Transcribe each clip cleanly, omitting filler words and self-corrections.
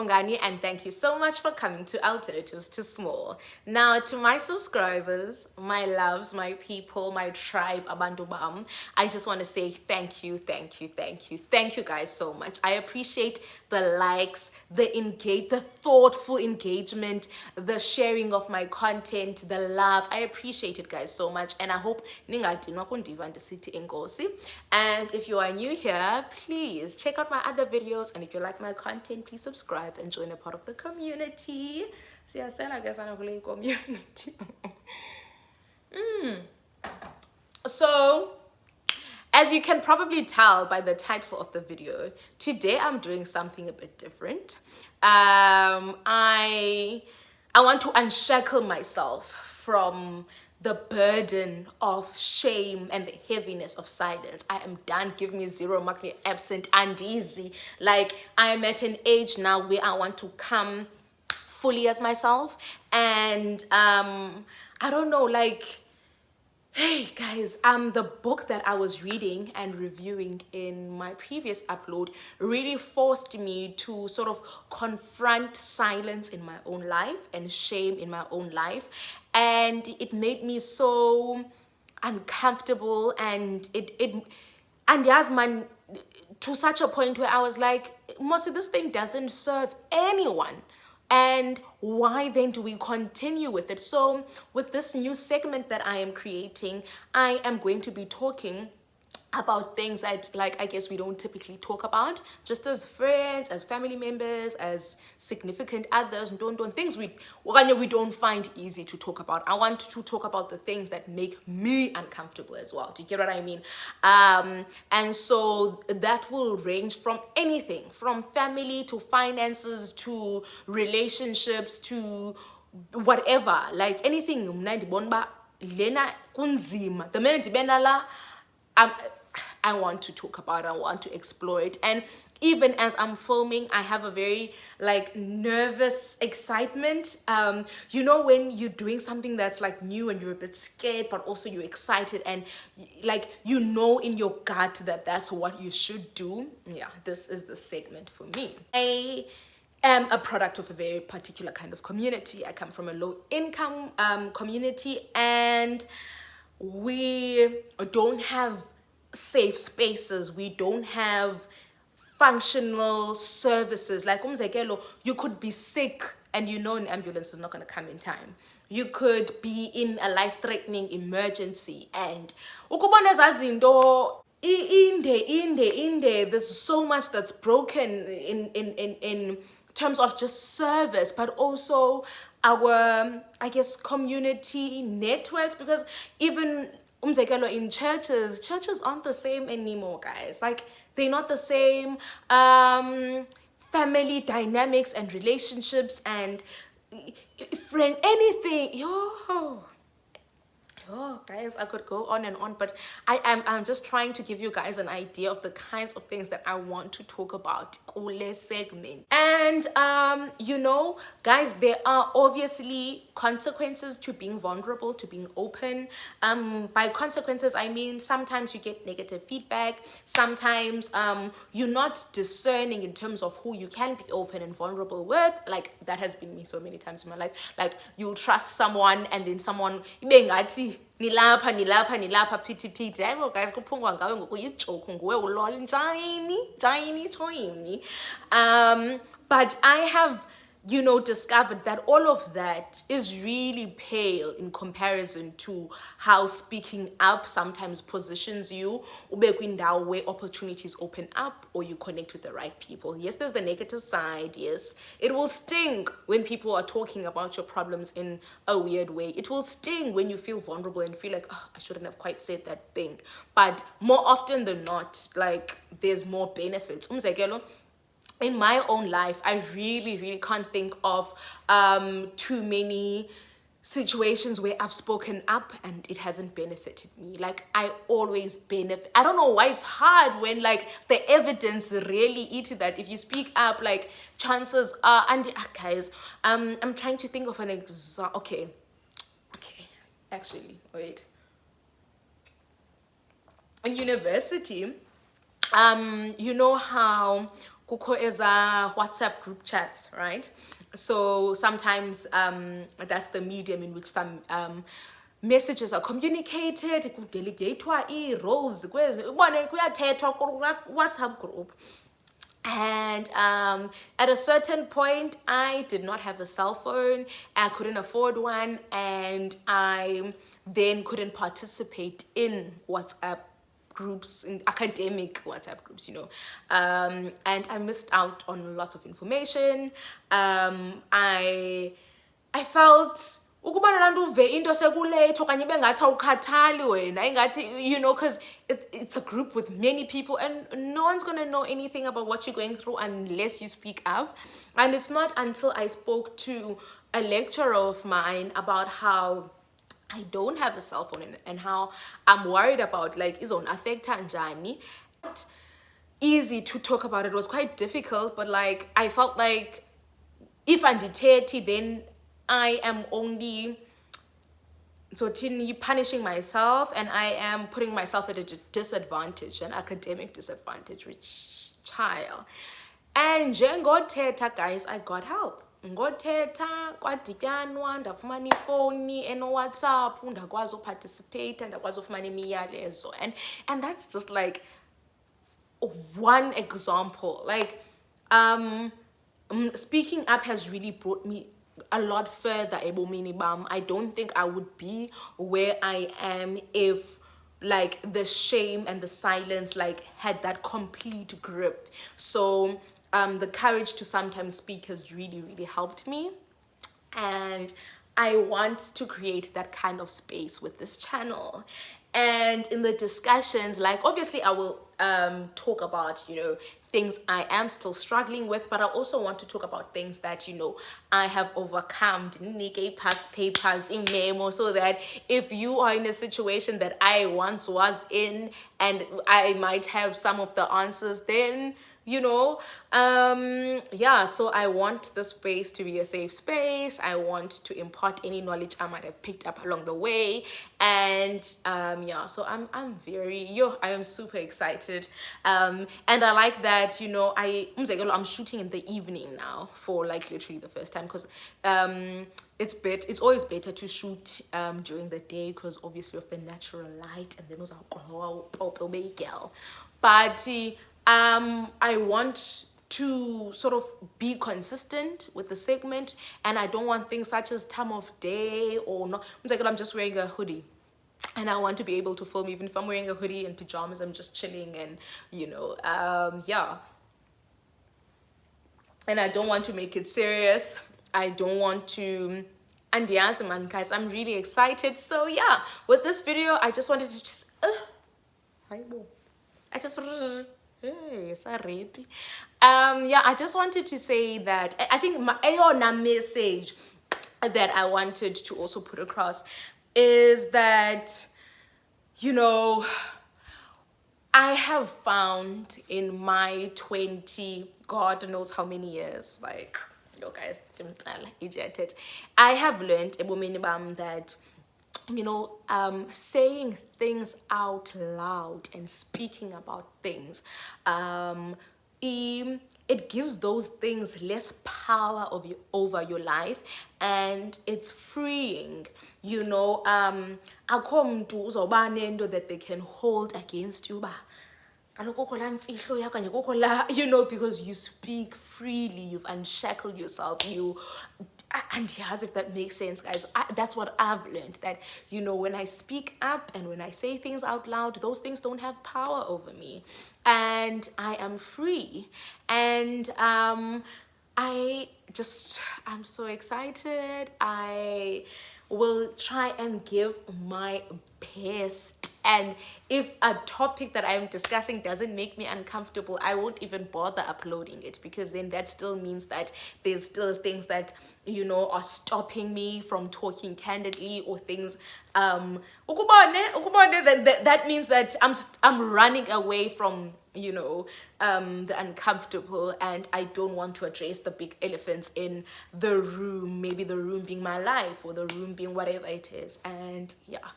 Bongani, and thank you so much for coming to Alternatives to Small. Now, to my subscribers, my loves, my people, my tribe, Abantu Bam, I just want to say thank you, thank you, thank you, thank you guys so much. I appreciate the likes, the thoughtful engagement, the sharing of my content, the love. I appreciate it, guys, so much, and I hope ningadinwa kundiva ndisithi enkosi. And if you are new here, please check out my other videos, and if you like my content, please subscribe and join a part of the community. Siyasela ke sana kule community. So, as you can probably tell by the title of the video, today I'm doing something a bit different. I want to unshackle myself from the burden of shame and the heaviness of silence. I am done. Give me zero, mark me absent and easy. Like, I am at an age now where I want to come fully as myself. And I don't know, like, hey guys, the book that I was reading and reviewing in my previous upload really forced me to sort of confront silence in my own life and shame in my own life, and it made me so uncomfortable, and yes, man, to such a point where I was like, mostly this thing doesn't serve anyone. And why then do we continue with it? So with this new segment that I am creating, I am going to be talking about things that, like, I guess we don't typically talk about, just as friends, as family members, as significant others, things we don't find easy to talk about. I want to talk about the things that make me uncomfortable as well. Do you get what I mean? And so that will range from anything, from family to finances to relationships to whatever, like anything. Lena kunzima. The minute I want to talk about it, I want to explore it. And even as I'm filming, I have a very like nervous excitement. You know, when you're doing something that's like new and you're a bit scared, but also you're excited, and like, you know in your gut that that's what you should do. Yeah, this is the segment for me. I am a product of a very particular kind of community. I come from a low income community, and we don't have safe spaces. We don't have functional services. Like umzekelo, you could be sick and you know an ambulance is not going to come in time. You could be in a life-threatening emergency, and ukubona zazinto inde, there's so much that's broken in terms of just service, but also our, I guess, community networks, because even umzekelo in churches aren't the same anymore, guys. Like, they're not the same. Family dynamics and relationships and friend, anything. Oh, guys, I could go on and on, but I'm just trying to give you guys an idea of the kinds of things that I want to talk about in segment. And you know, guys, there are obviously consequences to being vulnerable, to being open. By consequences, I mean sometimes you get negative feedback. Sometimes you're not discerning in terms of who you can be open and vulnerable with. Like, that has been me so many times in my life. Like, you'll trust someone, and then someone nilapha phithiphithi, hayibo guys, kuphungwa ngawe ngoku yijoke, nguwe ulol njani. But I have, you know, discovered that all of that is really pale in comparison to how speaking up sometimes positions you ube kwindawo where opportunities open up or you connect with the right people. Yes, there's the negative side. Yes, it will sting when people are talking about your problems in a weird way. It will sting when you feel vulnerable and feel like, oh, I shouldn't have quite said that thing. But more often than not, like, there's more benefits. Umzekelo, in my own life, I really can't think of too many situations where I've spoken up and it hasn't benefited me. Like, I always benefit. I don't know why it's hard when, like, the evidence really eats that if you speak up, like, chances are, and guys, I'm trying to think of an example. Okay, actually, wait. In university, you know how kukho is a WhatsApp group chats, right? So sometimes that's the medium in which some messages are communicated. Kudelegatewa roles kuyathethwa WhatsApp group. And at a certain point, I did not have a cell phone. I couldn't afford one, and I then couldn't participate in WhatsApp groups, in academic WhatsApp groups, and I missed out on lots of information. I felt ukuba nanto uve into sekulate okanye bengathi awukhathali wena ingathi because it's a group with many people and no one's going to know anything about what you're going through unless you speak up. And it's not until I spoke to a lecturer of mine about how I don't have a cell phone and how I'm worried about like is on affect njani. Easy to talk about. It was quite difficult, but like I felt like if andithethe then I am only punishing myself, and I am putting myself at a disadvantage, an academic disadvantage, which child. And njengothetha, guys, I got help. Ngothetha kwadityanwa ndafumana ifowuni WhatsApp ndakwazi uparticipate ndakwazi ufumana imiyalezo, and that's just like one example. Like speaking up has really brought me a lot further ebomini bam. I don't think I would be where I am if like the shame and the silence like had that complete grip. So the courage to sometimes speak has really, really helped me, and I want to create that kind of space with this channel. And in the discussions, like obviously I will talk about things I am still struggling with, but I also want to talk about things that I have overcome, past papers in memo, so that if you are in a situation that I once was in and I might have some of the answers, then yeah, so I want the space to be a safe space. I want to impart any knowledge I might have picked up along the way, and yeah, so I am super excited, and I like that I'm shooting in the evening now for like literally the first time, because it's always better to shoot during the day because obviously of the natural light, and then but I want to sort of be consistent with the segment, and I don't want things such as time of day or not. I'm just wearing a hoodie and I want to be able to film even if I'm wearing a hoodie and pajamas. I'm just chilling, and yeah, and I don't want to make it serious. I don't want to, and yes, man, guys, I'm really excited. So yeah, with this video I just wanted to just hey, sorry. Yeah, I just wanted to say that I think my message that I wanted to also put across is that I have found in my 20 God knows how many years, like guys, I have learned that saying things out loud and speaking about things, it gives those things less power over your life, and it's freeing. Akho mntu uzawuba nento that they can hold against you because you speak freely, you've unshackled yourself, and yes, if that makes sense, guys, that's what I've learned, that when I speak up and when I say things out loud, those things don't have power over me, and I am free. And I'm so excited. I will try and give my best, and if a topic that I'm discussing doesn't make me uncomfortable, I won't even bother uploading it, because then that still means that there's still things that are stopping me from talking candidly, or things that means that I'm running away from the uncomfortable, and I don't want to address the big elephants in the room, maybe the room being my life, or the room being whatever it is. And yeah,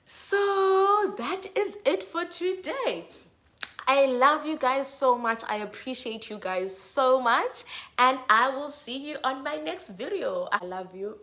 so that is it for today. I love you guys so much. I appreciate you guys so much, and I will see you on my next video. I love you.